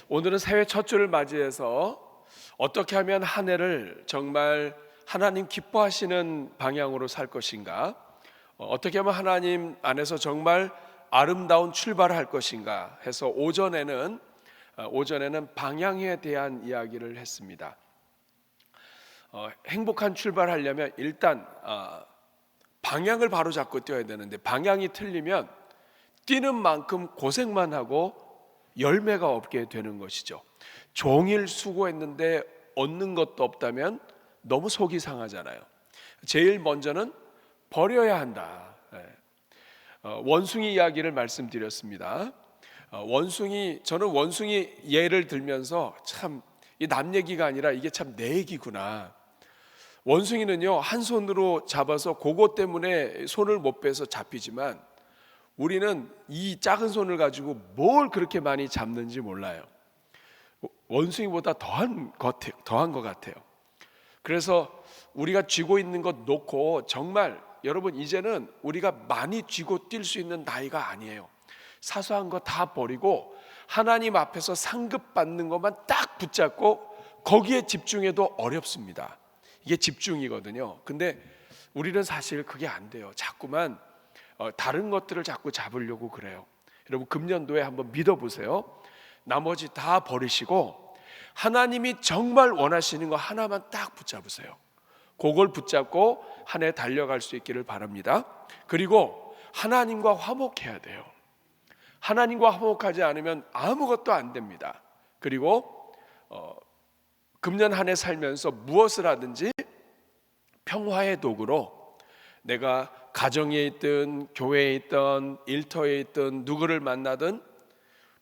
오늘은 새해 첫 주를 맞이해서 어떻게 하면 한 해를 정말 하나님 기뻐하시는 방향으로 살 것인가, 어떻게 하면 하나님 안에서 정말 아름다운 출발을 할 것인가 해서 오전에는 방향에 대한 이야기를 했습니다. 행복한 출발하려면 일단 방향을 바로 잡고 뛰어야 되는데, 방향이 틀리면 뛰는 만큼 고생만 하고 열매가 없게 되는 것이죠. 종일 수고했는데 얻는 것도 없다면 너무 속이 상하잖아요. 제일 먼저는 버려야 한다. 원숭이 이야기를 말씀드렸습니다. 저는 원숭이 예를 들면서 참 이 남 얘기가 아니라 이게 참 내 얘기구나. 원숭이는요, 한 손으로 잡아서 그것 때문에 손을 못 빼서 잡히지만 우리는 이 작은 손을 가지고 뭘 그렇게 많이 잡는지 몰라요. 원숭이보다 더한 것 같아요. 그래서 우리가 쥐고 있는 것 놓고, 정말 여러분, 이제는 우리가 많이 쥐고 뛸 수 있는 나이가 아니에요. 사소한 거 다 버리고 하나님 앞에서 상급받는 것만 딱 붙잡고 거기에 집중해도 어렵습니다. 이게 집중이거든요. 근데 우리는 사실 그게 안 돼요. 자꾸만 다른 것들을 자꾸 잡으려고 그래요. 여러분, 금년도에 한번 믿어보세요. 나머지 다 버리시고 하나님이 정말 원하시는 거 하나만 딱 붙잡으세요. 그걸 붙잡고 한 해 달려갈 수 있기를 바랍니다. 그리고 하나님과 화목해야 돼요. 하나님과 화목하지 않으면 아무것도 안 됩니다. 그리고 금년 한 해 살면서 무엇을 하든지 평화의 도구로, 내가 가정에 있든 교회에 있든 일터에 있든 누구를 만나든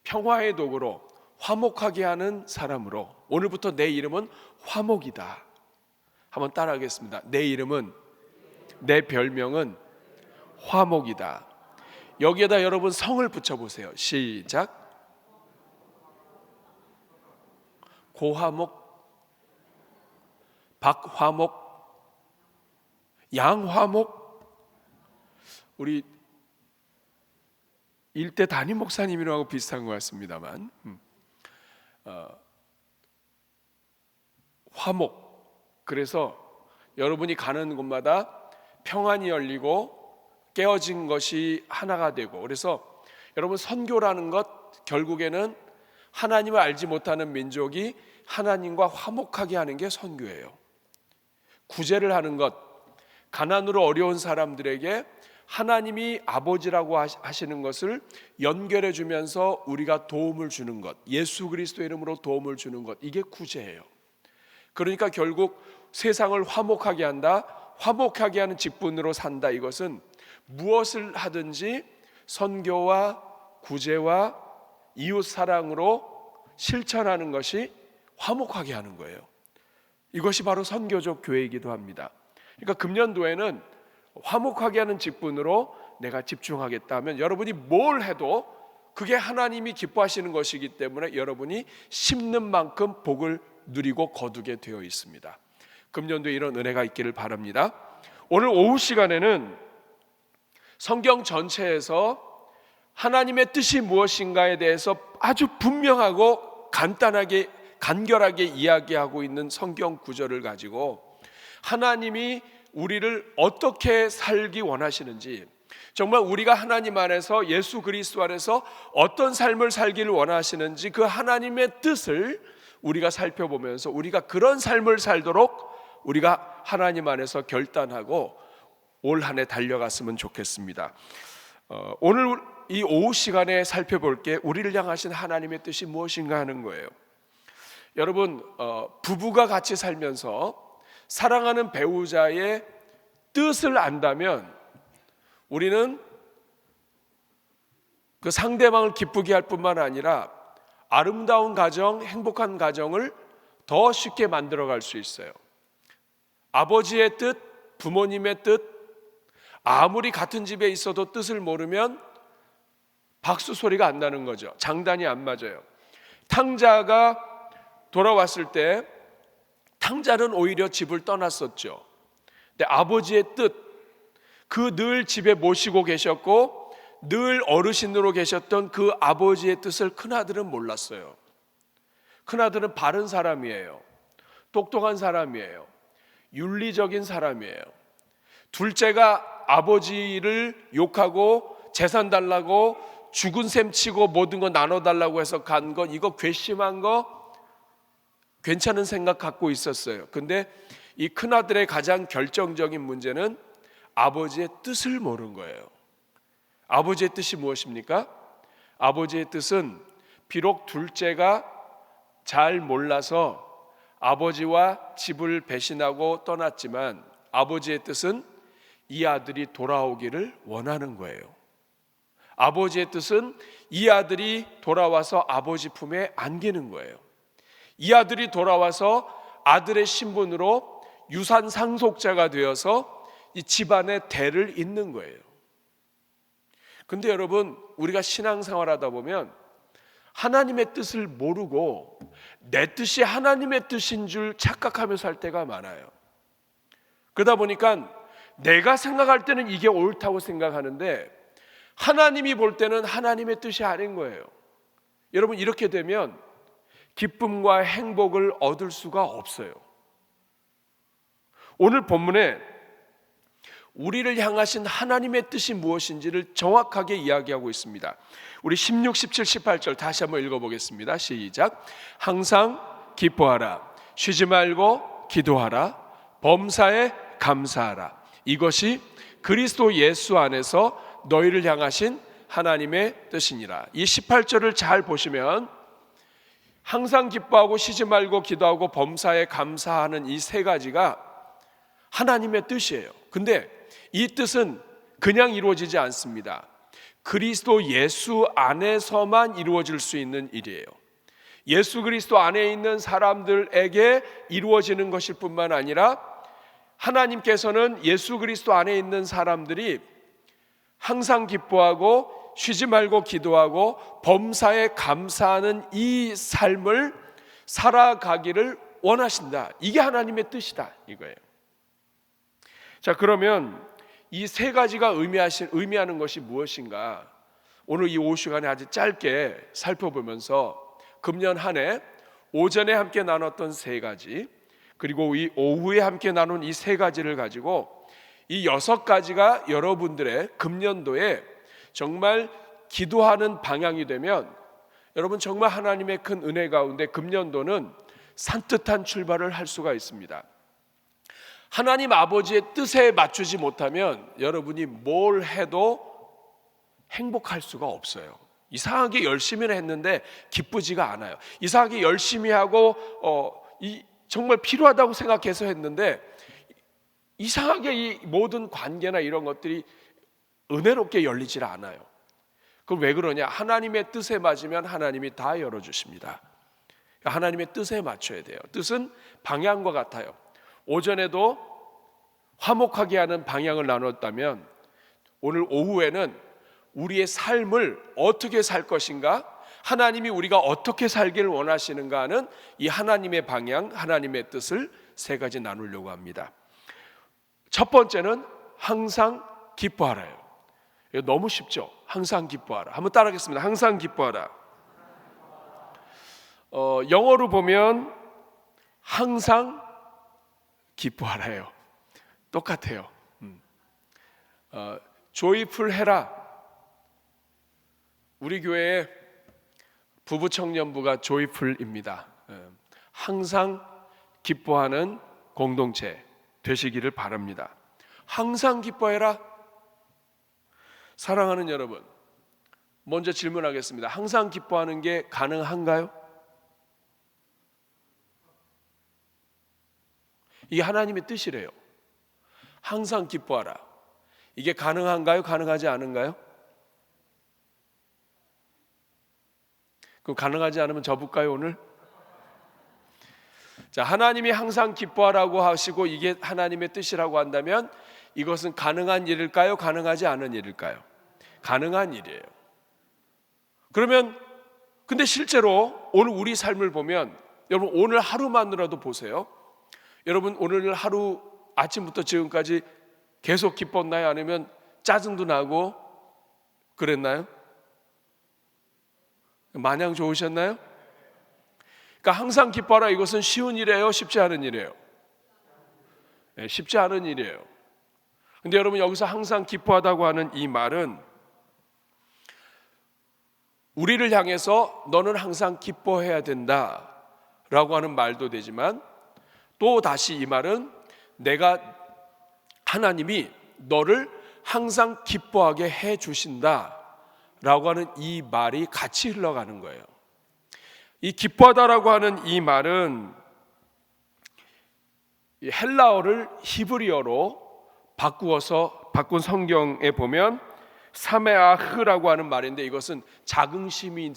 평화의 도구로 화목하게 하는 사람으로, 오늘부터 내 이름은 화목이다. 한번 따라하겠습니다. 내 별명은 화목이다. 여기에다 여러분 성을 붙여보세요. 시작. 고화목, 박화목, 양화목. 우리 일대 담임 목사님이라고 비슷한 것 같습니다만, 화목. 그래서 여러분이 가는 곳마다 평안이 열리고 깨어진 것이 하나가 되고, 그래서 여러분, 선교라는 것 결국에는 하나님을 알지 못하는 민족이 하나님과 화목하게 하는 게 선교예요. 구제를 하는 것, 가난으로 어려운 사람들에게 하나님이 아버지라고 하시는 것을 연결해 주면서 우리가 도움을 주는 것, 예수 그리스도의 이름으로 도움을 주는 것, 이게 구제예요. 그러니까 결국 세상을 화목하게 한다, 화목하게 하는 직분으로 산다. 이것은 무엇을 하든지 선교와 구제와 이웃 사랑으로 실천하는 것이 화목하게 하는 거예요. 이것이 바로 선교적 교회이기도 합니다. 그러니까 금년도에는 화목하게 하는 직분으로 내가 집중하겠다 하면 여러분이 뭘 해도 그게 하나님이 기뻐하시는 것이기 때문에 여러분이 심는 만큼 복을 누리고 거두게 되어 있습니다. 금년도에 이런 은혜가 있기를 바랍니다. 오늘 오후 시간에는 성경 전체에서 하나님의 뜻이 무엇인가에 대해서 아주 분명하고 간결하게 이야기하고 있는 성경 구절을 가지고 하나님이 우리를 어떻게 살기 원하시는지, 정말 우리가 하나님 안에서, 예수 그리스도 안에서 어떤 삶을 살기를 원하시는지 그 하나님의 뜻을 우리가 살펴보면서 우리가 그런 삶을 살도록 우리가 하나님 안에서 결단하고 올 한 해 달려갔으면 좋겠습니다. 오늘 이 오후 시간에 살펴볼 게 우리를 향하신 하나님의 뜻이 무엇인가 하는 거예요. 여러분, 부부가 같이 살면서 사랑하는 배우자의 뜻을 안다면 우리는 그 상대방을 기쁘게 할 뿐만 아니라 아름다운 가정, 행복한 가정을 더 쉽게 만들어갈 수 있어요. 아버지의 뜻, 부모님의 뜻, 아무리 같은 집에 있어도 뜻을 모르면 박수 소리가 안 나는 거죠. 장단이 안 맞아요. 탕자가 돌아왔을 때 탕자는 오히려 집을 떠났었죠. 근데 아버지의 뜻, 그 늘 집에 모시고 계셨고 늘 어르신으로 계셨던 그 아버지의 뜻을 큰아들은 몰랐어요. 큰아들은 바른 사람이에요. 똑똑한 사람이에요. 윤리적인 사람이에요. 둘째가 아버지를 욕하고 재산 달라고 죽은 셈 치고 모든 거 나눠달라고 해서 간 거, 이거 괘씸한 거 괜찮은 생각 갖고 있었어요. 근데 이 큰아들의 가장 결정적인 문제는 아버지의 뜻을 모르는 거예요. 아버지의 뜻이 무엇입니까? 아버지의 뜻은 비록 둘째가 잘 몰라서 아버지와 집을 배신하고 떠났지만 아버지의 뜻은 이 아들이 돌아오기를 원하는 거예요. 아버지의 뜻은 이 아들이 돌아와서 아버지 품에 안기는 거예요. 이 아들이 돌아와서 아들의 신분으로 유산 상속자가 되어서 이 집안의 대를 잇는 거예요. 근데 여러분, 우리가 신앙생활 하다 보면 하나님의 뜻을 모르고 내 뜻이 하나님의 뜻인 줄 착각하며 살 때가 많아요. 그러다 보니까 내가 생각할 때는 이게 옳다고 생각하는데 하나님이 볼 때는 하나님의 뜻이 아닌 거예요. 여러분, 이렇게 되면 기쁨과 행복을 얻을 수가 없어요. 오늘 본문에 우리를 향하신 하나님의 뜻이 무엇인지를 정확하게 이야기하고 있습니다. 우리 16, 17, 18절 다시 한번 읽어보겠습니다. 시작. 항상 기뻐하라. 쉬지 말고 기도하라. 범사에 감사하라. 이것이 그리스도 예수 안에서 너희를 향하신 하나님의 뜻이니라. 이 18절을 잘 보시면 항상 기뻐하고 쉬지 말고 기도하고 범사에 감사하는 이 세 가지가 하나님의 뜻이에요. 근데 이 뜻은 그냥 이루어지지 않습니다. 그리스도 예수 안에서만 이루어질 수 있는 일이에요. 예수 그리스도 안에 있는 사람들에게 이루어지는 것일 뿐만 아니라 하나님께서는 예수 그리스도 안에 있는 사람들이 항상 기뻐하고 쉬지 말고 기도하고 범사에 감사하는 이 삶을 살아가기를 원하신다. 이게 하나님의 뜻이다 이거예요. 자, 그러면 이 세 가지가 의미하는 것이 무엇인가? 오늘 이 오후 시간에 아주 짧게 살펴보면서 금년 한 해 오전에 함께 나눴던 세 가지, 그리고 이 오후에 함께 나눈 이 세 가지를 가지고 이 6가지가 여러분들의 금년도에 정말 기도하는 방향이 되면 여러분 정말 하나님의 큰 은혜 가운데 금년도는 산뜻한 출발을 할 수가 있습니다. 하나님 아버지의 뜻에 맞추지 못하면 여러분이 뭘 해도 행복할 수가 없어요. 이상하게 열심히는 했는데 기쁘지가 않아요. 이상하게 열심히 하고 정말 필요하다고 생각해서 했는데 이상하게 이 모든 관계나 이런 것들이 은혜롭게 열리질 않아요. 그럼 왜 그러냐? 하나님의 뜻에 맞으면 하나님이 다 열어주십니다. 하나님의 뜻에 맞춰야 돼요. 뜻은 방향과 같아요. 오전에도 화목하게 하는 방향을 나눴다면 오늘 오후에는 우리의 삶을 어떻게 살 것인가, 하나님이 우리가 어떻게 살기를 원하시는가 하는 이 하나님의 방향, 하나님의 뜻을 세 가지 나누려고 합니다. 첫 번째는 항상 기뻐하라요. 이거 너무 쉽죠? 항상 기뻐하라. 한번 따라하겠습니다. 항상 기뻐하라. 영어로 보면 항상 기뻐하라요. 똑같아요. 조이풀 해라. 우리 교회의 부부 청년부가 조이풀입니다. 항상 기뻐하는 공동체 되시기를 바랍니다. 항상 기뻐해라. 사랑하는 여러분, 먼저 질문하겠습니다. 항상 기뻐하는 게 가능한가요? 이게 하나님의 뜻이래요. 항상 기뻐하라. 이게 가능한가요? 가능하지 않은가요? 그럼 가능하지 않으면 접을까요 오늘? 자, 하나님이 항상 기뻐하라고 하시고 이게 하나님의 뜻이라고 한다면 이것은 가능한 일일까요? 가능하지 않은 일일까요? 가능한 일이에요. 그러면 근데 실제로 오늘 우리 삶을 보면 여러분 오늘 하루만으로도 보세요. 여러분 오늘 하루 아침부터 지금까지 계속 기뻤나요? 아니면 짜증도 나고 그랬나요? 마냥 좋으셨나요? 그러니까 항상 기뻐하라, 이것은 쉬운 일이에요? 쉽지 않은 일이에요? 네, 쉽지 않은 일이에요. 근데 여러분, 여기서 항상 기뻐하다고 하는 이 말은 우리를 향해서 너는 항상 기뻐해야 된다 라고 하는 말도 되지만, 또 다시 이 말은 하나님이 너를 항상 기뻐하게 해 주신다 라고 하는 이 말이 같이 흘러가는 거예요. 이 기뻐하다라고 하는 이 말은 헬라어를 히브리어로 바꾼 성경에 보면 사메아흐라고 하는 말인데, 이것은 자긍심이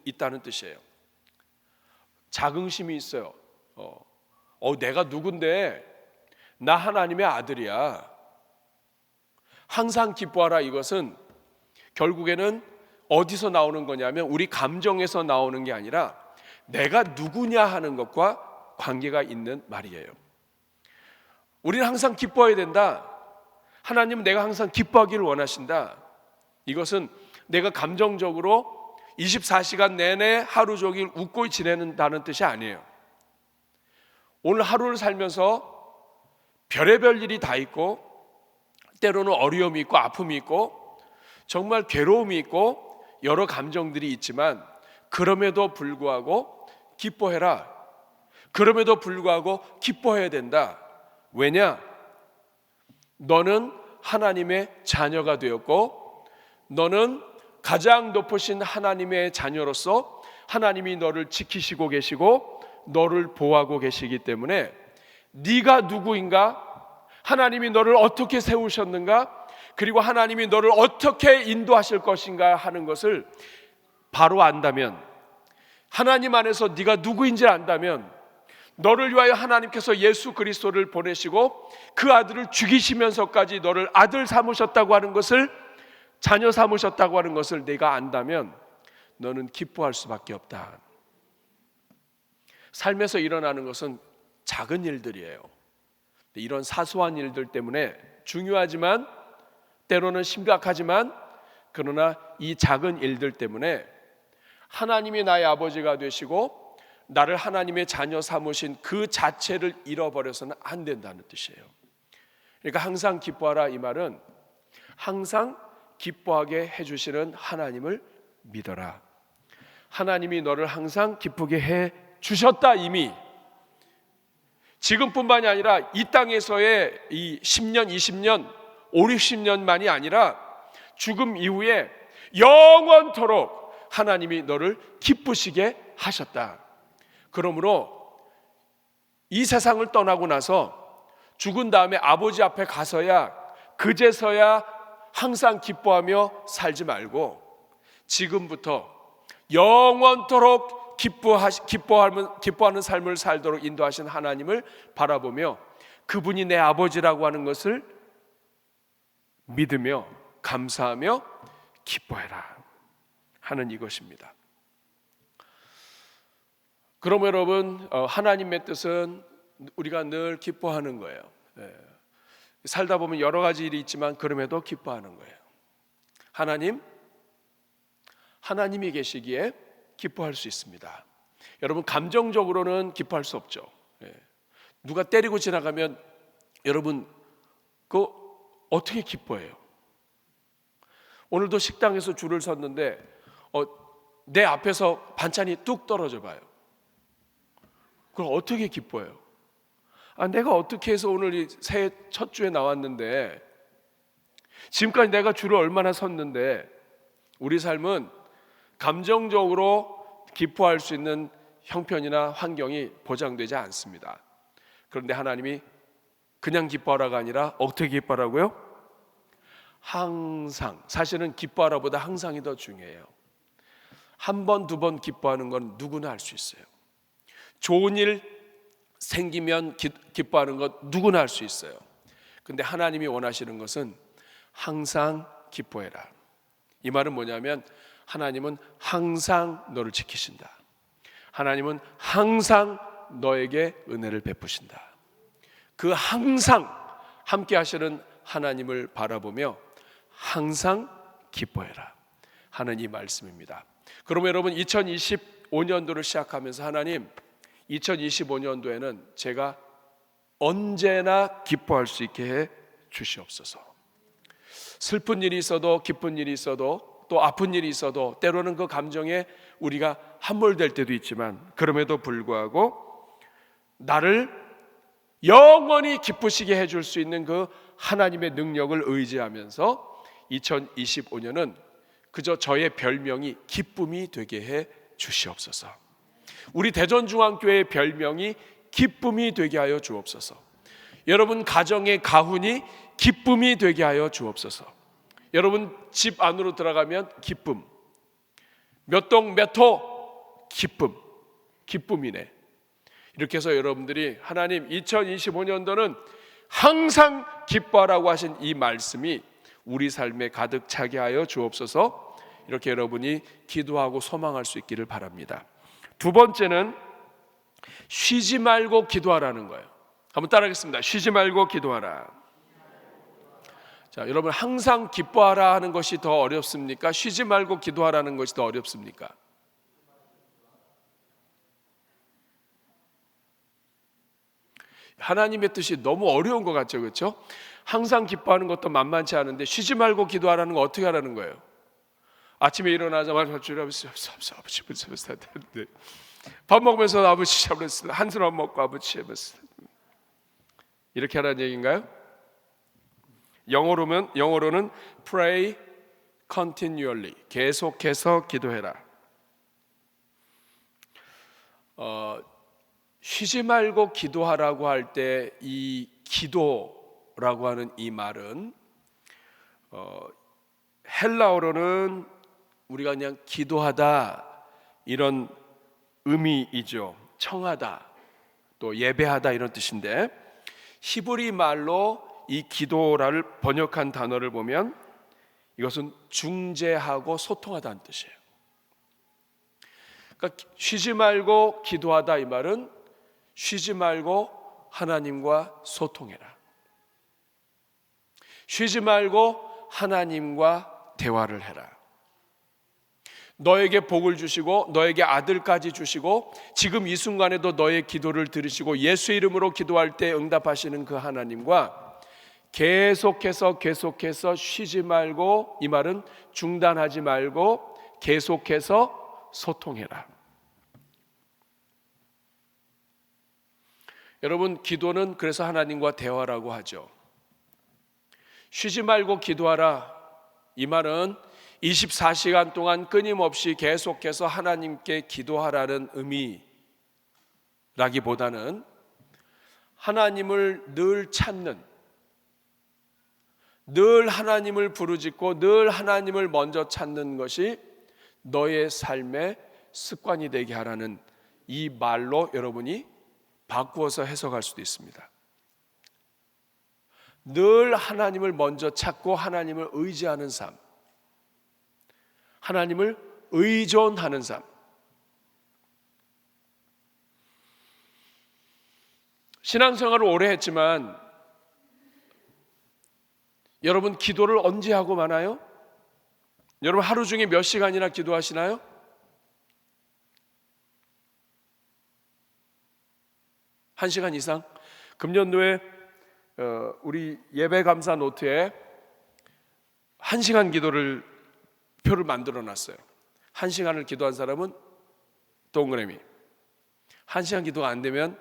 있다는 뜻이에요. 자긍심이 있어요. 내가 누군데, 나 하나님의 아들이야. 항상 기뻐하라, 이것은 결국에는 어디서 나오는 거냐면 우리 감정에서 나오는 게 아니라 내가 누구냐 하는 것과 관계가 있는 말이에요. 우리는 항상 기뻐해야 된다. 하나님은 내가 항상 기뻐하기를 원하신다. 이것은 내가 감정적으로 24시간 내내 하루 종일 웃고 지내는다는 뜻이 아니에요. 오늘 하루를 살면서 별의별 일이 다 있고, 때로는 어려움이 있고 아픔이 있고 정말 괴로움이 있고 여러 감정들이 있지만, 그럼에도 불구하고 기뻐해라. 그럼에도 불구하고 기뻐해야 된다. 왜냐? 너는 하나님의 자녀가 되었고, 너는 가장 높으신 하나님의 자녀로서 하나님이 너를 지키시고 계시고 너를 보호하고 계시기 때문에, 네가 누구인가, 하나님이 너를 어떻게 세우셨는가, 그리고 하나님이 너를 어떻게 인도하실 것인가 하는 것을 바로 안다면, 하나님 안에서 네가 누구인지를 안다면, 너를 위하여 하나님께서 예수 그리스도를 보내시고 그 아들을 죽이시면서까지 너를 아들 삼으셨다고 하는 것을, 자녀 삼으셨다고 하는 것을 네가 안다면 너는 기뻐할 수밖에 없다. 삶에서 일어나는 것은 작은 일들이에요. 이런 사소한 일들 때문에 중요하지만, 때로는 심각하지만, 그러나 이 작은 일들 때문에 하나님이 나의 아버지가 되시고 나를 하나님의 자녀 삼으신 그 자체를 잃어버려서는 안 된다는 뜻이에요. 그러니까 항상 기뻐하라, 이 말은 항상 기뻐하게 해주시는 하나님을 믿어라. 하나님이 너를 항상 기쁘게 해 주셨다. 이미 지금뿐만이 아니라 이 땅에서의 이 10년, 20년, 5, 60년만이 아니라 죽음 이후에 영원토록 하나님이 너를 기쁘시게 하셨다. 그러므로 이 세상을 떠나고 나서 죽은 다음에 아버지 앞에 가서야, 그제서야 항상 기뻐하며 살지 말고, 지금부터 영원토록 기뻐하는 삶을 살도록 인도하신 하나님을 바라보며 그분이 내 아버지라고 하는 것을 믿으며 감사하며 기뻐해라 하는 이것입니다. 그럼 여러분, 하나님의 뜻은 우리가 늘 기뻐하는 거예요. 살다 보면 여러 가지 일이 있지만 그럼에도 기뻐하는 거예요. 하나님이 계시기에 기뻐할 수 있습니다. 여러분, 감정적으로는 기뻐할 수 없죠. 누가 때리고 지나가면 여러분 그거 어떻게 기뻐해요? 오늘도 식당에서 줄을 섰는데 내 앞에서 반찬이 뚝 떨어져 봐요. 그걸 어떻게 기뻐해요? 내가 어떻게 해서 오늘 새해 첫 주에 나왔는데, 지금까지 내가 줄을 얼마나 섰는데. 우리 삶은 감정적으로 기뻐할 수 있는 형편이나 환경이 보장되지 않습니다. 그런데 하나님이 그냥 기뻐하라가 아니라 어떻게 기뻐하라고요? 항상. 사실은 기뻐하라보다 항상이 더 중요해요. 한 번, 두 번 기뻐하는 건 누구나 할 수 있어요. 좋은 일 생기면 기뻐하는 것 누구나 할 수 있어요. 근데 하나님이 원하시는 것은 항상 기뻐해라. 이 말은 뭐냐면, 하나님은 항상 너를 지키신다. 하나님은 항상 너에게 은혜를 베푸신다. 그 항상 함께 하시는 하나님을 바라보며 항상 기뻐해라 하는 이 말씀입니다. 그러면 여러분 2025년도를 시작하면서 하나님 2025년도에는 제가 언제나 기뻐할 수 있게 해 주시옵소서. 슬픈 일이 있어도 기쁜 일이 있어도 또 아픈 일이 있어도 때로는 그 감정에 우리가 함몰될 때도 있지만 그럼에도 불구하고 나를 영원히 기쁘시게 해줄 수 있는 그 하나님의 능력을 의지하면서 2025년은 그저 저의 별명이 기쁨이 되게 해 주시옵소서. 우리 대전중앙교회의 별명이 기쁨이 되게 하여 주옵소서. 여러분 가정의 가훈이 기쁨이 되게 하여 주옵소서. 여러분 집 안으로 들어가면 기쁨, 몇 동 몇 호 기쁨, 기쁨이네. 이렇게 해서 여러분들이 하나님 2025년도는 항상 기뻐하라고 하신 이 말씀이 우리 삶에 가득 차게 하여 주옵소서. 이렇게 여러분이 기도하고 소망할 수 있기를 바랍니다. 두 번째는 쉬지 말고 기도하라는 거예요. 한번 따라하겠습니다. 쉬지 말고 기도하라. 자, 여러분 항상 기뻐하라 하는 것이 더 어렵습니까? 쉬지 말고 기도하라는 것이 더 어렵습니까? 하나님의 뜻이 너무 어려운 것 같죠, 그렇죠? 항상 기뻐하는 것도 만만치 않은데 쉬지 말고 기도하라는 거 어떻게 하라는 거예요? 아침에 일어나자마자 주님 아버지 밥 먹으면서 아버지 한술 안 먹고 아버지 이렇게 하라는 얘기인가요? 영어로는 pray continually, 계속해서 기도해라. 쉬지 말고 기도하라고 할 때 이 기도라고 하는 이 말은 헬라어로는 우리가 그냥 기도하다 이런 의미이죠. 청하다 또 예배하다 이런 뜻인데 히브리 말로 이 기도를 번역한 단어를 보면 이것은 중재하고 소통하다는 뜻이에요. 그러니까 쉬지 말고 기도하다 이 말은 쉬지 말고 하나님과 소통해라. 쉬지 말고 하나님과 대화를 해라. 너에게 복을 주시고 너에게 아들까지 주시고 지금 이 순간에도 너의 기도를 들으시고 예수 이름으로 기도할 때 응답하시는 그 하나님과 계속해서 쉬지 말고, 이 말은 중단하지 말고 계속해서 소통해라. 여러분 기도는 그래서 하나님과 대화라고 하죠. 쉬지 말고 기도하라 이 말은 24시간 동안 끊임없이 계속해서 하나님께 기도하라는 의미라기보다는 하나님을 늘 찾는, 늘 하나님을 부르짖고 늘 하나님을 먼저 찾는 것이 너의 삶의 습관이 되게 하라는 이 말로 여러분이 바꾸어서 해석할 수도 있습니다. 늘 하나님을 먼저 찾고 하나님을 의지하는 삶, 하나님을 의존하는 삶. 신앙생활을 오래 했지만 여러분 기도를 언제 하고 마나요? 여러분 하루 중에 몇 시간이나 기도하시나요? 한 시간 이상? 금년도에 우리 예배 감사 노트에 1시간 기도를 표를 만들어 놨어요. 1시간을 기도한 사람은 동그라미, 1시간 기도가 안 되면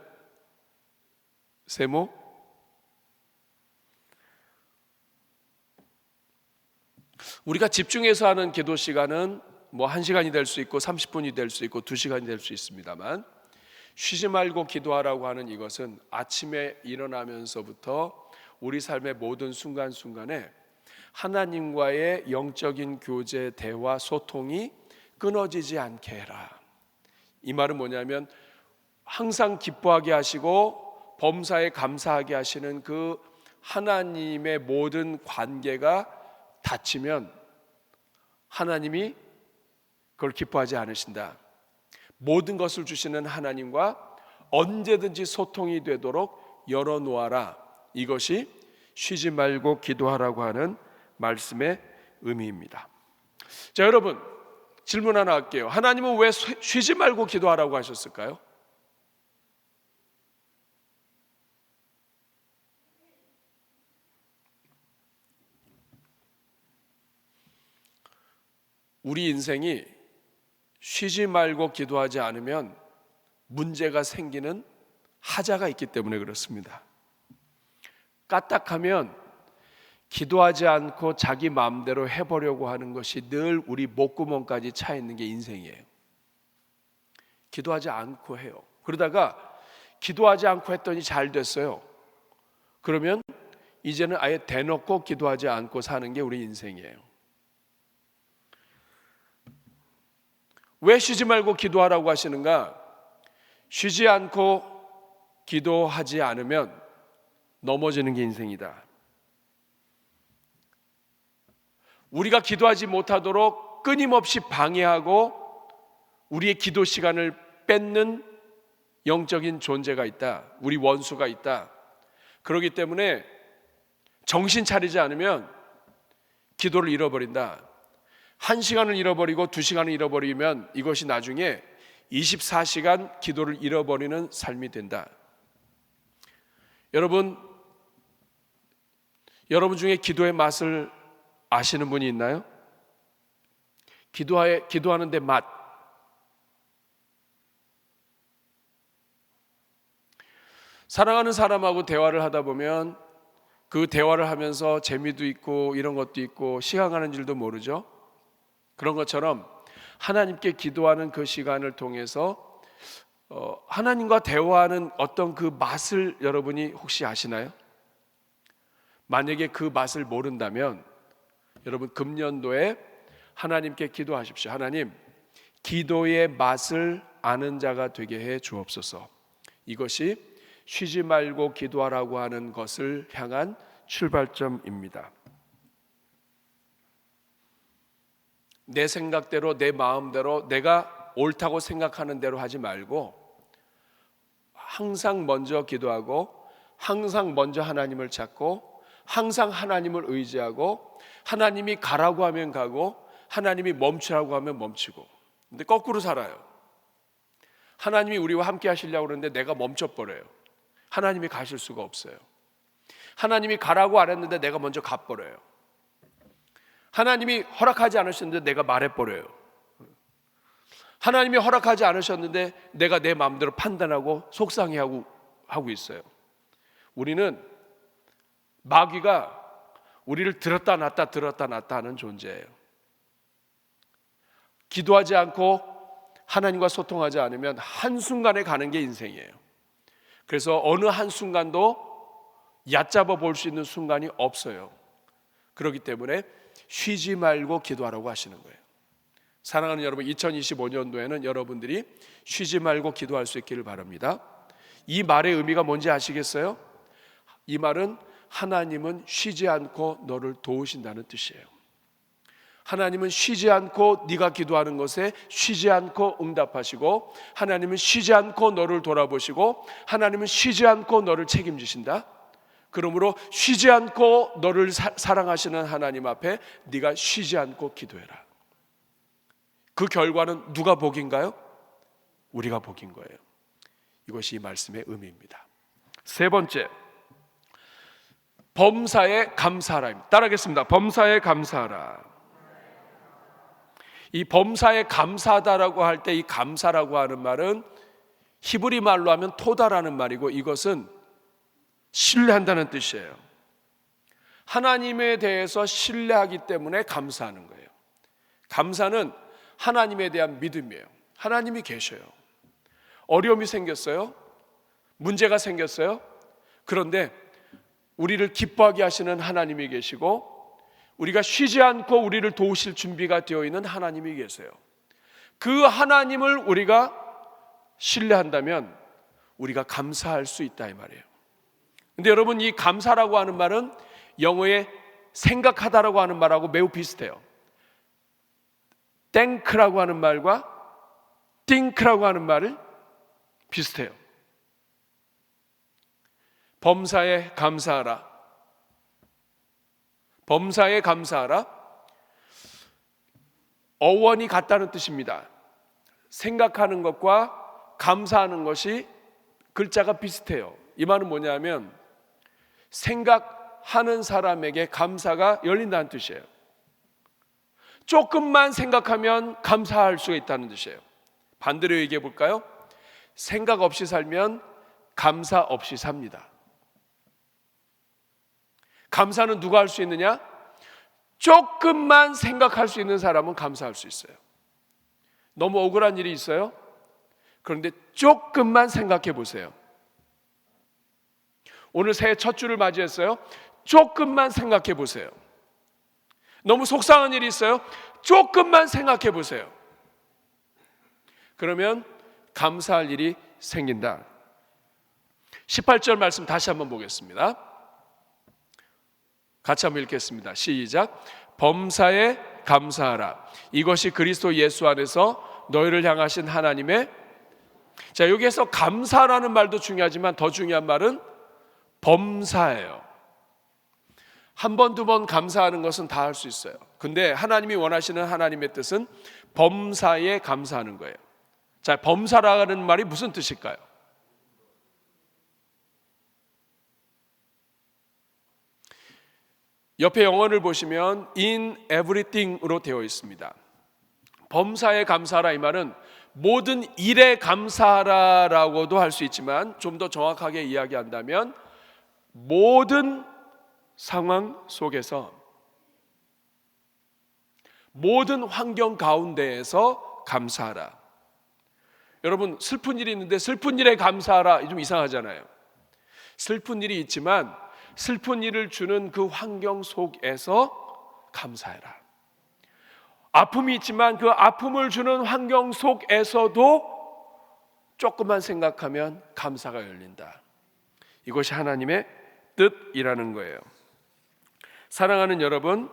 세모. 우리가 집중해서 하는 기도 시간은 뭐 1시간이 될 수 있고 30분이 될 수 있고 2시간이 될 수 있습니다만 쉬지 말고 기도하라고 하는 이것은 아침에 일어나면서부터 우리 삶의 모든 순간순간에 하나님과의 영적인 교제, 대화, 소통이 끊어지지 않게 해라. 이 말은 뭐냐면 항상 기뻐하게 하시고 범사에 감사하게 하시는 그 하나님의 모든 관계가 닫히면 하나님이 그걸 기뻐하지 않으신다. 모든 것을 주시는 하나님과 언제든지 소통이 되도록 열어놓아라. 이것이 쉬지 말고 기도하라고 하는 말씀의 의미입니다. 자, 여러분 질문 하나 할게요. 하나님은 왜 쉬지 말고 기도하라고 하셨을까요? 우리 인생이 쉬지 말고 기도하지 않으면 문제가 생기는 하자가 있기 때문에 그렇습니다. 까딱하면 기도하지 않고 자기 마음대로 해보려고 하는 것이 늘 우리 목구멍까지 차 있는 게 인생이에요. 기도하지 않고 해요. 그러다가 기도하지 않고 했더니 잘 됐어요. 그러면 이제는 아예 대놓고 기도하지 않고 사는 게 우리 인생이에요. 왜 쉬지 말고 기도하라고 하시는가? 쉬지 않고 기도하지 않으면 넘어지는 게 인생이다. 우리가 기도하지 못하도록 끊임없이 방해하고 우리의 기도 시간을 뺏는 영적인 존재가 있다. 우리 원수가 있다. 그렇기 때문에 정신 차리지 않으면 기도를 잃어버린다. 1시간을 잃어버리고 2시간을 잃어버리면 이것이 나중에 24시간 기도를 잃어버리는 삶이 된다. 여러분 중에 기도의 맛을 아시는 분이 있나요? 기도하는데 맛. 사랑하는 사람하고 대화를 하다 보면 그 대화를 하면서 재미도 있고 이런 것도 있고 시간 가는 줄도 모르죠. 그런 것처럼 하나님께 기도하는 그 시간을 통해서 하나님과 대화하는 어떤 그 맛을 여러분이 혹시 아시나요? 만약에 그 맛을 모른다면 여러분 금년도에 하나님께 기도하십시오. 하나님, 기도의 맛을 아는 자가 되게 해 주옵소서. 이것이 쉬지 말고 기도하라고 하는 것을 향한 출발점입니다. 내 생각대로 내 마음대로 내가 옳다고 생각하는 대로 하지 말고 항상 먼저 기도하고 항상 먼저 하나님을 찾고 항상 하나님을 의지하고 하나님이 가라고 하면 가고 하나님이 멈추라고 하면 멈추고. 근데 거꾸로 살아요. 하나님이 우리와 함께 하시려고 그러는데 내가 멈춰버려요. 하나님이 가실 수가 없어요. 하나님이 가라고 안 했는데 내가 먼저 가버려요. 하나님이 허락하지 않으셨는데 내가 말해버려요. 하나님이 허락하지 않으셨는데 내가 내 마음대로 판단하고 속상해하고 있어요. 우리는 마귀가 우리를 들었다 놨다 하는 존재예요. 기도하지 않고 하나님과 소통하지 않으면 한순간에 가는 게 인생이에요. 그래서 어느 한순간도 얕잡아 볼 수 있는 순간이 없어요. 그렇기 때문에 쉬지 말고 기도하라고 하시는 거예요. 사랑하는 여러분, 2025년도에는 여러분들이 쉬지 말고 기도할 수 있기를 바랍니다. 이 말의 의미가 뭔지 아시겠어요? 이 말은 하나님은 쉬지 않고 너를 도우신다는 뜻이에요. 하나님은 쉬지 않고 네가 기도하는 것에 쉬지 않고 응답하시고, 하나님은 쉬지 않고 너를 돌아보시고, 하나님은 쉬지 않고 너를 책임지신다. 그러므로 쉬지 않고 너를 사랑하시는 하나님 앞에 네가 쉬지 않고 기도해라. 그 결과는 누가 복인가요? 우리가 복인 거예요. 이것이 이 말씀의 의미입니다. 세 번째, 범사에 감사하라입니다. 따라하겠습니다. 범사에 감사하라. 이 범사에 감사하다라고 할 때 이 감사라고 하는 말은 히브리 말로 하면 토다라는 말이고, 이것은 신뢰한다는 뜻이에요. 하나님에 대해서 신뢰하기 때문에 감사하는 거예요. 감사는 하나님에 대한 믿음이에요. 하나님이 계셔요. 어려움이 생겼어요. 문제가 생겼어요. 그런데 우리를 기뻐하게 하시는 하나님이 계시고, 우리가 쉬지 않고 우리를 도우실 준비가 되어 있는 하나님이 계세요. 그 하나님을 우리가 신뢰한다면 우리가 감사할 수 있다 이 말이에요. 근데 여러분, 이 감사라고 하는 말은 영어의 생각하다라고 하는 말하고 매우 비슷해요. 땡크라고 하는 말과 think라고 하는 말을 비슷해요. 범사에 감사하라. 범사에 감사하라. 어원이 같다는 뜻입니다. 생각하는 것과 감사하는 것이 글자가 비슷해요. 이 말은 뭐냐면 생각하는 사람에게 감사가 열린다는 뜻이에요. 조금만 생각하면 감사할 수가 있다는 뜻이에요. 반대로 얘기해 볼까요? 생각 없이 살면 감사 없이 삽니다. 감사는 누가 할 수 있느냐? 조금만 생각할 수 있는 사람은 감사할 수 있어요. 너무 억울한 일이 있어요? 그런데 조금만 생각해 보세요. 오늘 새해 첫 주를 맞이했어요? 조금만 생각해 보세요. 너무 속상한 일이 있어요? 조금만 생각해 보세요. 그러면 감사할 일이 생긴다. 18절 말씀 다시 한번 보겠습니다. 같이 한번 읽겠습니다. 시작. 범사에 감사하라. 이것이 그리스도 예수 안에서 너희를 향하신 하나님의. 자, 여기에서 감사라는 말도 중요하지만 더 중요한 말은 범사예요. 한 번, 두 번 감사하는 것은 다 할 수 있어요. 근데 하나님이 원하시는 하나님의 뜻은 범사에 감사하는 거예요. 자, 범사라는 말이 무슨 뜻일까요? 옆에 영어를 보시면 in everything으로 되어 있습니다. 범사에 감사하라 이 말은 모든 일에 감사하라라고도 할 수 있지만 좀 더 정확하게 이야기한다면 모든 상황 속에서 모든 환경 가운데에서 감사하라. 여러분 슬픈 일이 있는데 슬픈 일에 감사하라 좀 이상하잖아요. 슬픈 일이 있지만 슬픈 일을 주는 그 환경 속에서 감사해라. 아픔이 있지만 그 아픔을 주는 환경 속에서도 조금만 생각하면 감사가 열린다. 이것이 하나님의 뜻이라는 거예요. 사랑하는 여러분,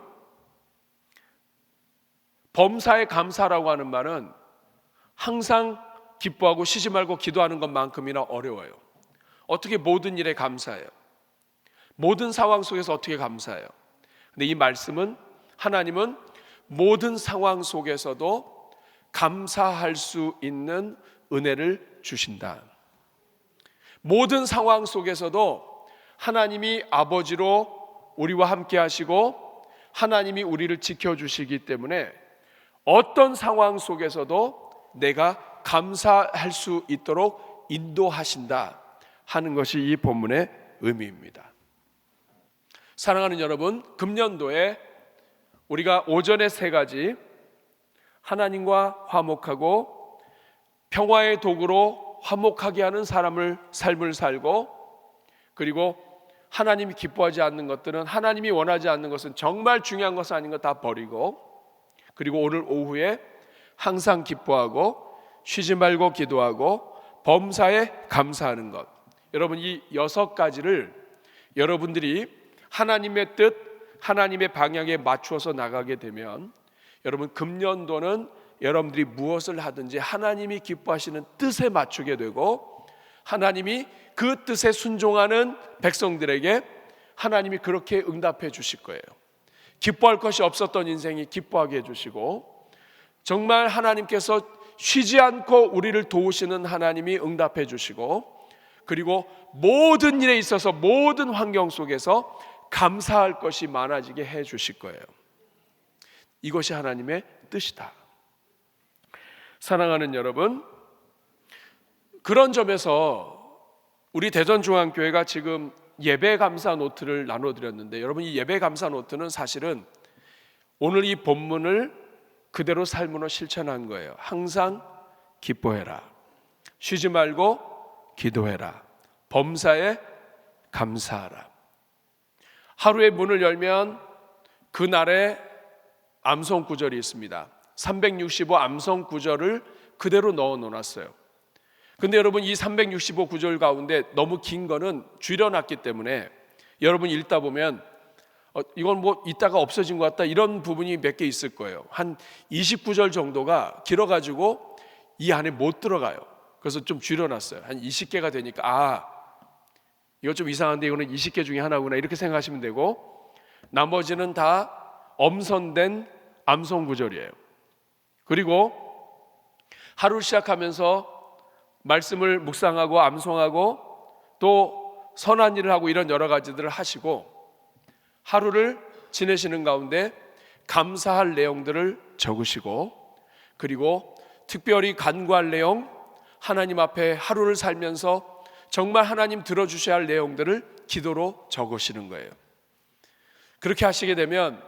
범사에 감사라고 하는 말은 항상 기뻐하고 쉬지 말고 기도하는 것만큼이나 어려워요. 어떻게 모든 일에 감사해요? 모든 상황 속에서 어떻게 감사해요? 근데 이 말씀은 하나님은 모든 상황 속에서도 감사할 수 있는 은혜를 주신다. 모든 상황 속에서도 하나님이 아버지로 우리와 함께 하시고 하나님이 우리를 지켜주시기 때문에 어떤 상황 속에서도 내가 감사할 수 있도록 인도하신다 하는 것이 이 본문의 의미입니다. 사랑하는 여러분, 금년도에 우리가 오전에 세 가지 하나님과 화목하고 평화의 도구로 화목하게 하는 삶을 살고 그리고 하나님이 기뻐하지 않는 것들은 하나님이 원하지 않는 것은 정말 중요한 것은 아닌 것 다 버리고 그리고 오늘 오후에 항상 기뻐하고 쉬지 말고 기도하고 범사에 감사하는 것. 여러분 이 6가지를 여러분들이 하나님의 뜻, 하나님의 방향에 맞추어서 나가게 되면 여러분 금년도는 여러분들이 무엇을 하든지 하나님이 기뻐하시는 뜻에 맞추게 되고 하나님이 그 뜻에 순종하는 백성들에게 하나님이 그렇게 응답해 주실 거예요. 기뻐할 것이 없었던 인생이 기뻐하게 해주시고 정말 하나님께서 쉬지 않고 우리를 도우시는 하나님이 응답해 주시고 그리고 모든 일에 있어서 모든 환경 속에서 감사할 것이 많아지게 해 주실 거예요. 이것이 하나님의 뜻이다. 사랑하는 여러분, 그런 점에서 우리 대전중앙교회가 지금 예배 감사 노트를 나눠드렸는데 여러분 이 예배 감사 노트는 사실은 오늘 이 본문을 그대로 삶으로 실천한 거예요. 항상 기뻐해라. 쉬지 말고 기도해라. 범사에 감사하라. 하루의 문을 열면 그날의 암송 구절이 있습니다. 365 암송 구절을 그대로 넣어 놓았어요. 근데 여러분 이 365 구절 가운데 너무 긴 거는 줄여놨기 때문에 여러분 읽다 보면 이건 뭐 이따가 없어진 것 같다 이런 부분이 몇 개 있을 거예요. 한 29절 정도가 길어가지고 이 안에 못 들어가요. 그래서 좀 줄여놨어요. 한 20개가 되니까 이거 좀 이상한데 이거는 20개 중에 하나구나 이렇게 생각하시면 되고 나머지는 다 엄선된 암송 구절이에요. 그리고 하루 시작하면서 말씀을 묵상하고 암송하고 또 선한 일을 하고 이런 여러 가지들을 하시고 하루를 지내시는 가운데 감사할 내용들을 적으시고 그리고 특별히 간구할 내용, 하나님 앞에 하루를 살면서 정말 하나님 들어주셔야 할 내용들을 기도로 적으시는 거예요. 그렇게 하시게 되면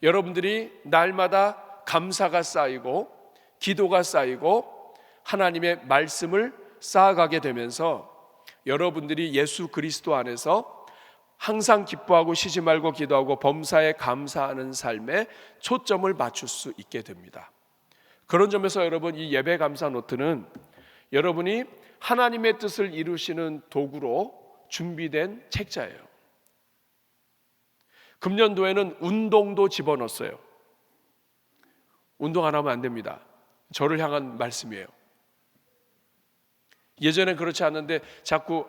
여러분들이 날마다 감사가 쌓이고 기도가 쌓이고 하나님의 말씀을 쌓아가게 되면서 여러분들이 예수 그리스도 안에서 항상 기뻐하고 쉬지 말고 기도하고 범사에 감사하는 삶에 초점을 맞출 수 있게 됩니다. 그런 점에서 여러분, 이 예배 감사 노트는 여러분이 하나님의 뜻을 이루시는 도구로 준비된 책자예요. 금년도에는 운동도 집어넣었어요. 운동 안 하면 안 됩니다. 저를 향한 말씀이에요. 예전엔 그렇지 않는데 자꾸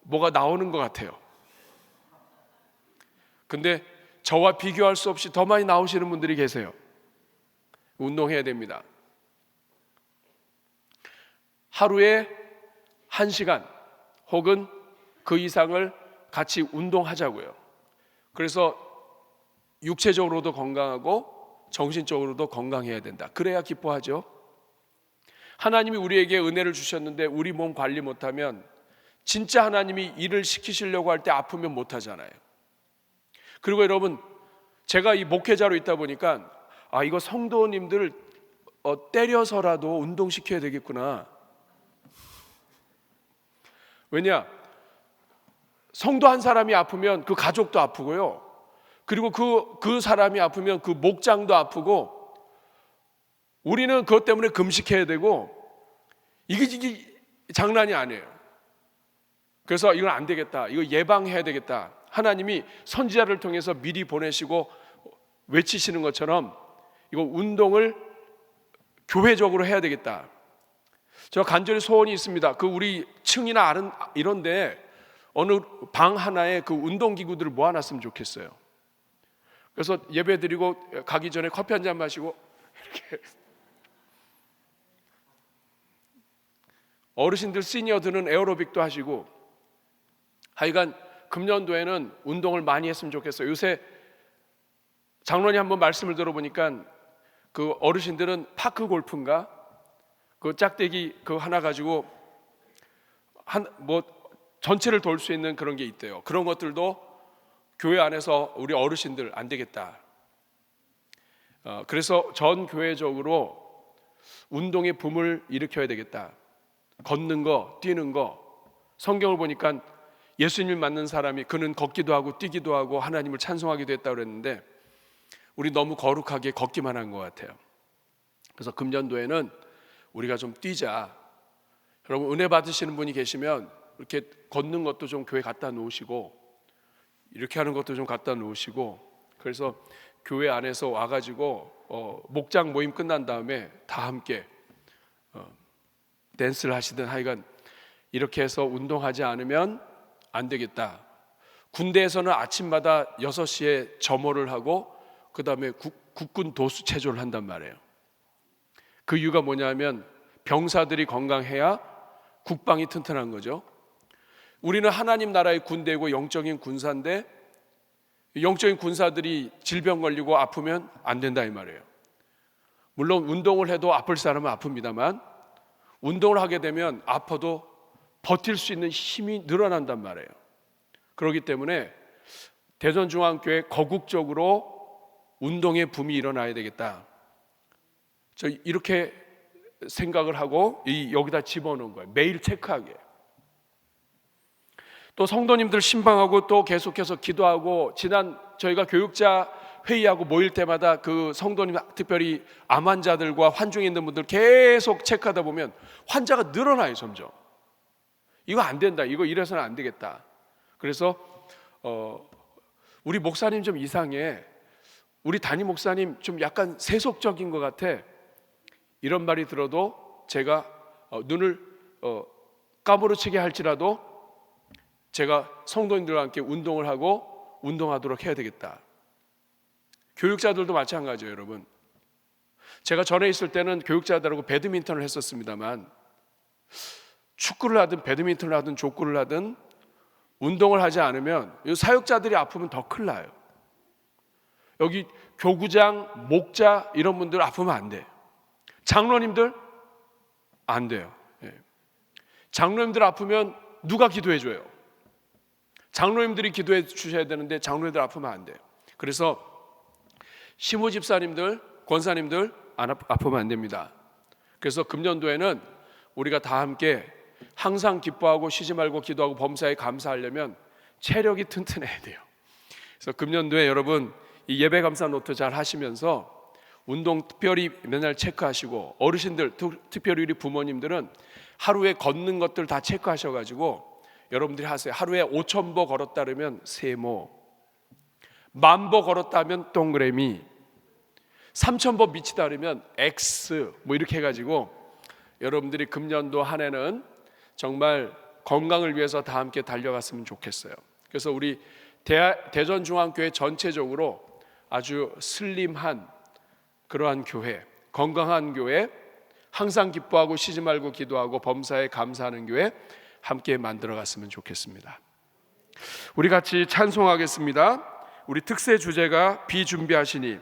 뭐가 나오는 것 같아요. 근데 저와 비교할 수 없이 더 많이 나오시는 분들이 계세요. 운동해야 됩니다. 하루에 1시간 혹은 그 이상을 같이 운동하자고요. 그래서 육체적으로도 건강하고 정신적으로도 건강해야 된다. 그래야 기뻐하죠. 하나님이 우리에게 은혜를 주셨는데 우리 몸 관리 못하면 진짜 하나님이 일을 시키시려고 할 때 아프면 못하잖아요. 그리고 여러분, 제가 이 목회자로 있다 보니까 이거 성도님들 때려서라도 운동시켜야 되겠구나. 왜냐? 성도 한 사람이 아프면 그 가족도 아프고요. 그리고 그 사람이 아프면 그 목장도 아프고 우리는 그것 때문에 금식해야 되고 이게 장난이 아니에요. 그래서 이건 안 되겠다. 이거 예방해야 되겠다. 하나님이 선지자를 통해서 미리 보내시고 외치시는 것처럼 이거 운동을 교회적으로 해야 되겠다. 저 간절히 소원이 있습니다. 그 우리 층이나 이런데 어느 방 하나에 그 운동기구들을 모아놨으면 좋겠어요. 그래서 예배 드리고 가기 전에 커피 한 잔 마시고 이렇게 어르신들 시니어들은 에어로빅도 하시고 하여간 금년도에는 운동을 많이 했으면 좋겠어요. 요새 장로님 한번 말씀을 들어보니까 그 어르신들은 파크 골프인가 그 짝대기 그 하나 가지고 전체를 돌 수 있는 그런 게 있대요. 그런 것들도 교회 안에서 우리 어르신들 안 되겠다. 그래서 전 교회적으로 운동의 붐을 일으켜야 되겠다. 걷는 거, 뛰는 거. 성경을 보니까 예수님을 만난 사람이 그는 걷기도 하고 뛰기도 하고 하나님을 찬송하기도 했다고 그랬는데 우리 너무 거룩하게 걷기만 한 것 같아요. 그래서 금년도에는 우리가 좀 뛰자. 여러분 은혜 받으시는 분이 계시면 이렇게 걷는 것도 좀 교회 갖다 놓으시고 이렇게 하는 것도 좀 갖다 놓으시고 그래서 교회 안에서 와가지고 목장 모임 끝난 다음에 다 함께 댄스를 하시든 하여간 이렇게 해서 운동하지 않으면 안 되겠다. 군대에서는 아침마다 6시에 점호를 하고 그 다음에 국군 도수 체조를 한단 말이에요. 그 이유가 뭐냐면 병사들이 건강해야 국방이 튼튼한 거죠. 우리는 하나님 나라의 군대고 영적인 군사인데 영적인 군사들이 질병 걸리고 아프면 안 된다 이 말이에요. 물론 운동을 해도 아플 사람은 아픕니다만 운동을 하게 되면 아파도 버틸 수 있는 힘이 늘어난단 말이에요. 그렇기 때문에 대전중앙교회 거국적으로 운동의 붐이 일어나야 되겠다. 저 이렇게 생각을 하고 여기다 집어넣은 거예요. 매일 체크하게. 또 성도님들 신방하고 또 계속해서 기도하고 지난 저희가 교육자 회의하고 모일 때마다 그 성도님 특별히 암 환자들과 환중에 있는 분들 계속 체크하다 보면 환자가 늘어나요. 점점 이거 안 된다. 이거 이래서는 안 되겠다. 그래서 우리 목사님 좀 이상해. 우리 담임 목사님 좀 약간 세속적인 것 같아. 이런 말이 들어도 제가 눈을 까무러치게 할지라도 제가 성도님들과 함께 운동을 하고 운동하도록 해야 되겠다. 교육자들도 마찬가지예요, 여러분. 제가 전에 있을 때는 교육자들하고 배드민턴을 했었습니다만, 축구를 하든 배드민턴을 하든 족구를 하든 운동을 하지 않으면 이 사역자들이 아프면 더 큰일 나요. 여기 교구장, 목자 이런 분들 아프면 안 돼. 장로님들 안 돼요. 장로님들 아프면 누가 기도해 줘요? 장로님들이 기도해 주셔야 되는데 장로님들 아프면 안 돼요. 그래서 시모 집사님들, 권사님들 아프면 안 됩니다. 그래서 금년도에는 우리가 다 함께 항상 기뻐하고 쉬지 말고 기도하고 범사에 감사하려면 체력이 튼튼해야 돼요. 그래서 금년도에 여러분 이 예배 감사 노트 잘 하시면서 운동 특별히 맨날 체크하시고, 어르신들 특별히 우리 부모님들은 하루에 걷는 것들 다 체크하셔가지고 여러분들이 하세요. 하루에 5,000보 걸었다 그러면 세모, 10,000보 걸었다 하면 동그라미, 3,000보 미치다 그러면 X 뭐 이렇게 해가지고 여러분들이 금년도 한 해는 정말 건강을 위해서 다 함께 달려갔으면 좋겠어요. 그래서 우리 대전중앙교회 전체적으로 아주 슬림한 그러한 교회, 건강한 교회, 항상 기뻐하고 쉬지 말고 기도하고 범사에 감사하는 교회 함께 만들어갔으면 좋겠습니다. 우리 같이 찬송하겠습니다. 우리 특세 주제가 비 준비하시니.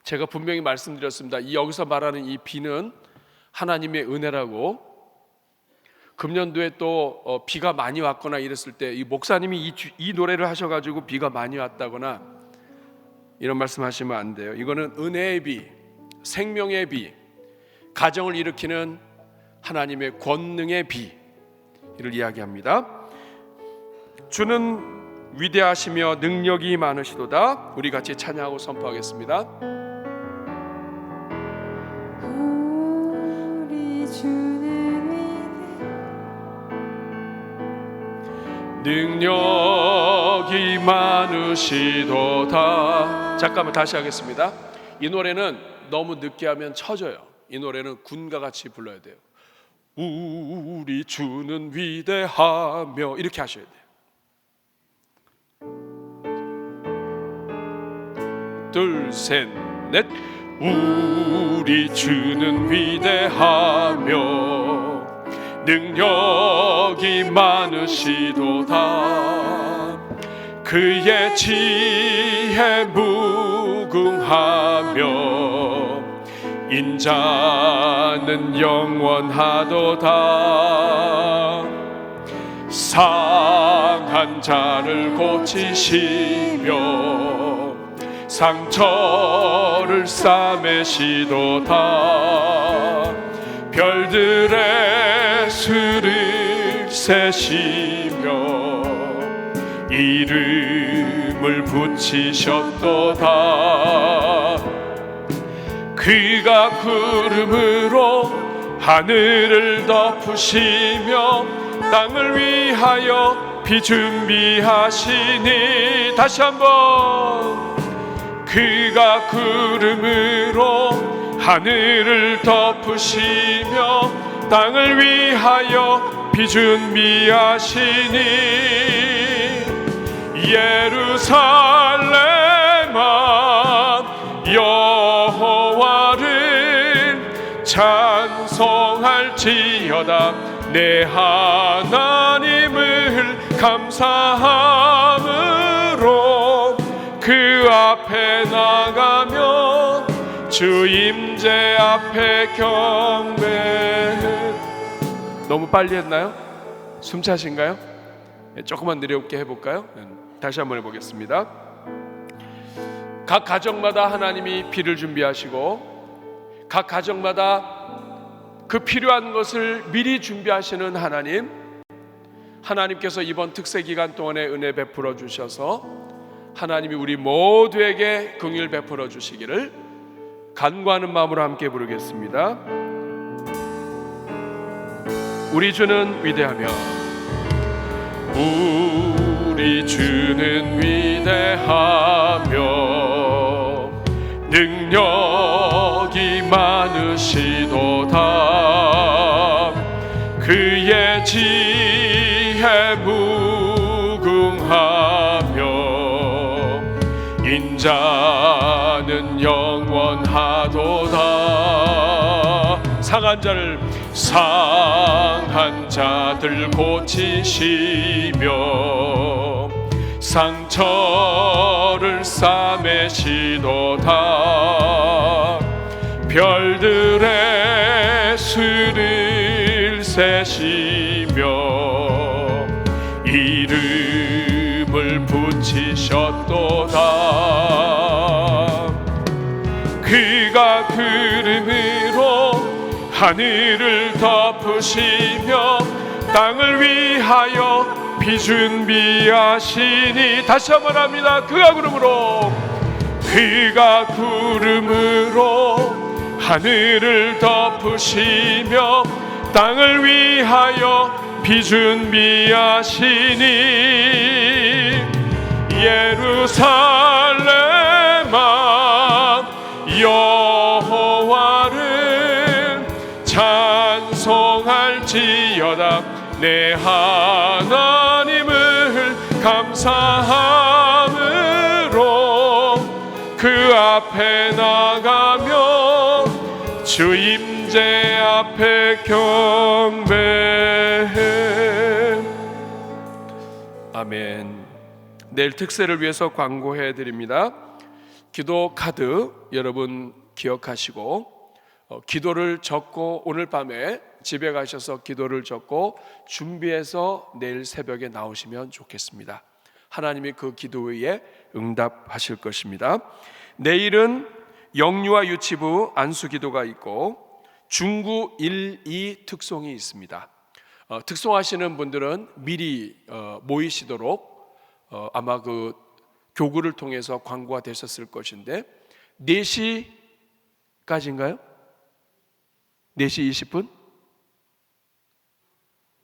제가 분명히 말씀드렸습니다. 여기서 말하는 이 비는 하나님의 은혜라고. 금년도에 또 비가 많이 왔거나 이랬을 때 이 목사님이 이 노래를 하셔가지고 비가 많이 왔다거나 이런 말씀하시면 안 돼요. 이거는 은혜의 비, 생명의 비, 가정을 일으키는 하나님의 권능의 비를 이야기합니다. 주는 위대하시며 능력이 많으시도다. 우리 같이 찬양하고 선포하겠습니다. 우리 주는 능력이 많으시도다. 잠깐만 다시 하겠습니다. 이 노래는 너무 늦게 하면 쳐져요. 이 노래는 군가 같이 불러야 돼요. 우리 주는 위대하며 이렇게 하셔야 돼요. 둘, 셋, 넷. 우리 주는 위대하며 능력이 많으시도다. 그의 지혜 무궁하며 인자는 영원하도다. 상한 자를 고치시며 상처를 싸매시도다. 별들의 수를 세시며 이름을 붙이셨도다. 그가 구름으로 하늘을 덮으시며 땅을 위하여 비 준비하시니. 다시 한번. 그가 구름으로 하늘을 덮으시며 땅을 위하여 비 준비하시니. 예루살렘아 여호와를 찬송할지어다. 내 하나님을 감사함으로 그 앞에 나가며 주 임재 앞에 경배. 너무 빨리 했나요? 숨차신가요? 조금만 느려게 해볼까요? 다시 한번 해보겠습니다. 각 가정마다 하나님이 비를 준비하시고 각 가정마다 그 필요한 것을 미리 준비하시는 하나님, 하나님께서 이번 특세 기간 동안에 은혜 베풀어 주셔서 하나님이 우리 모두에게 긍휼 베풀어 주시기를 간구하는 마음으로 함께 부르겠습니다. 우리 주는 위대하며 우리 주는 위대하며 능력이 많으시도다. 그의 지혜 무궁하며 자는 영원하도다. 상한 자들 고치시며 상처를 싸매시도다. 별들의 수를 세시며 이름을 붙이셨도다. 그가 구름으로 하늘을 덮으시며 땅을 위하여 비 준비하시니. 다시 한번 합니다. 그가 구름으로 하늘을 덮으시며 땅을 위하여 비 준비하시니. 예루살렘아 여호와를 찬송할지어다. 내 하나님을 감사함으로 그 앞에 나가며 주 임재 앞에 경배해. 아멘. 내일 특세를 위해서 광고해 드립니다. 기도 카드 여러분 기억하시고 기도를 적고 오늘 밤에 집에 가셔서 기도를 적고 준비해서 내일 새벽에 나오시면 좋겠습니다. 하나님이 그 기도에 응답하실 것입니다. 내일은 영유아 유치부 안수기도가 있고 중구 1, 2 특송이 있습니다. 특송하시는 분들은 미리 모이시도록 아마 그 교구를 통해서 광고가 되셨을 것인데 4시까지인가요? 4시 20분?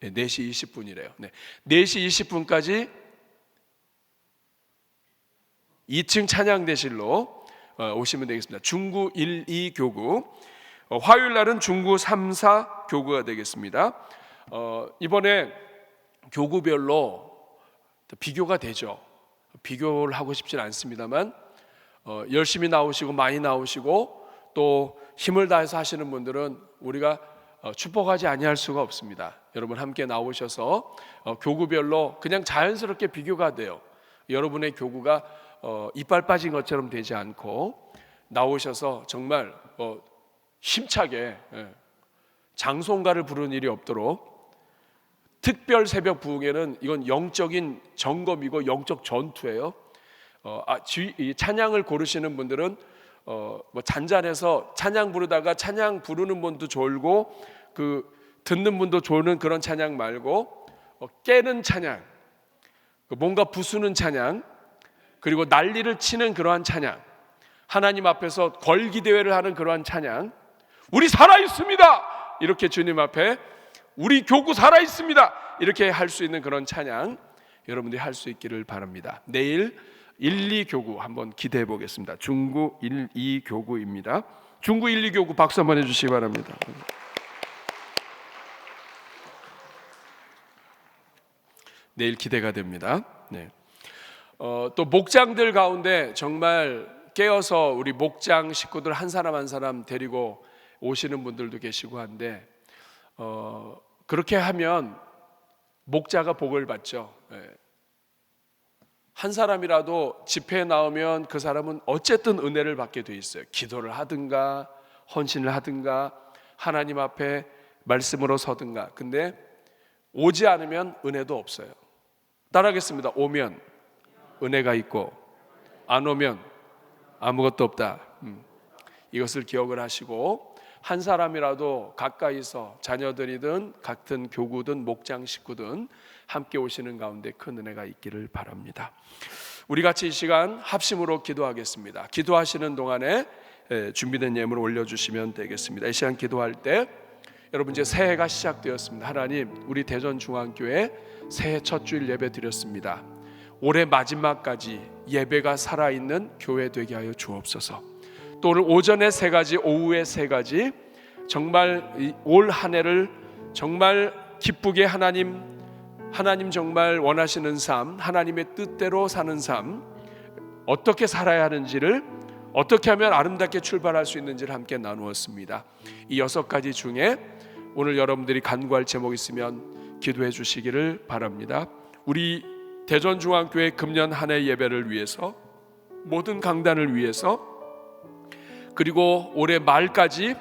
네, 4시 20분이래요. 네. 4시 20분까지 2층 찬양대실로 오시면 되겠습니다. 중구 1, 2 교구. 화요일 날은 중구 3, 4 교구가 되겠습니다. 이번에 교구별로 비교가 되죠. 비교를 하고 싶진 않습니다만 열심히 나오시고 많이 나오시고 또 힘을 다해서 하시는 분들은 우리가 축복하지 아니할 수가 없습니다. 여러분 함께 나오셔서 교구별로 그냥 자연스럽게 비교가 돼요. 여러분의 교구가 이빨 빠진 것처럼 되지 않고 나오셔서 정말 힘차게 장송가를 부르는 일이 없도록 특별 새벽 부흥회는 이건 영적인 점검이고 영적 전투예요. 이 찬양을 고르시는 분들은 잔잔해서 찬양 부르다가 찬양 부르는 분도 졸고 그 듣는 분도 졸는 그런 찬양 말고 깨는 찬양, 뭔가 부수는 찬양, 그리고 난리를 치는 그러한 찬양, 하나님 앞에서 걸기 대회를 하는 그러한 찬양, 우리 살아 있습니다 이렇게 주님 앞에 우리 교구 살아 있습니다 이렇게 할 수 있는 그런 찬양 여러분들이 할 수 있기를 바랍니다. 내일 1, 2 교구 한번 기대해 보겠습니다. 중구 1, 2 교구입니다. 중구 1, 2 교구 박수 한번 해주시기 바랍니다. 내일 기대가 됩니다. 네. 또 목장들 가운데 정말 깨어서 우리 목장 식구들 한 사람 한 사람 데리고 오시는 분들도 계시고 한데 그렇게 하면 목자가 복을 받죠. 한 사람이라도 집회에 나오면 그 사람은 어쨌든 은혜를 받게 돼 있어요. 기도를 하든가 헌신을 하든가 하나님 앞에 말씀으로 서든가. 근데 오지 않으면 은혜도 없어요. 따라하겠습니다. 오면 은혜가 있고 안 오면 아무것도 없다. 이것을 기억을 하시고 한 사람이라도 가까이서 자녀들이든 같은 교구든 목장 식구든 함께 오시는 가운데 큰 은혜가 있기를 바랍니다. 우리 같이 이 시간 합심으로 기도하겠습니다. 기도하시는 동안에 준비된 예물을 올려주시면 되겠습니다. 이 시간 기도할 때 여러분 이제 새해가 시작되었습니다. 하나님 우리 대전중앙교회 새해 첫 주일 예배 드렸습니다. 올해 마지막까지 예배가 살아있는 교회 되게 하여 주옵소서. 또 오늘 오전에 3가지 오후에 3가지 정말 올 한 해를 정말 기쁘게 하나님 정말 원하시는 삶, 하나님의 뜻대로 사는 삶, 어떻게 살아야 하는지를, 어떻게 하면 아름답게 출발할 수 있는지를 함께 나누었습니다. 이 6가지 중에 오늘 여러분들이 간구할 제목 있으면 기도해 주시기를 바랍니다. 우리 대전중앙교회 금년 한 해 예배를 위해서, 모든 강단을 위해서, 그리고 올해 말까지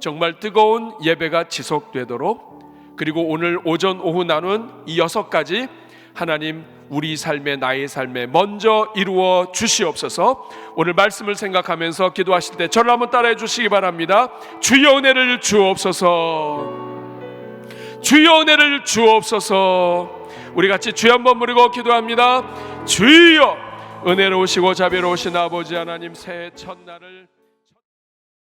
정말 뜨거운 예배가 지속되도록, 그리고 오늘 오전 오후 나눈 이 6가지 하나님 우리 삶에, 나의 삶에 먼저 이루어 주시옵소서. 오늘 말씀을 생각하면서 기도하실 때 저를 한번 따라해 주시기 바랍니다. 주여 은혜를 주옵소서. 주여 은혜를 주옵소서. 우리 같이 주여 한번 부르고 기도합니다. 주여, 은혜로우시고 자비로우신 아버지 하나님, 새해 첫날을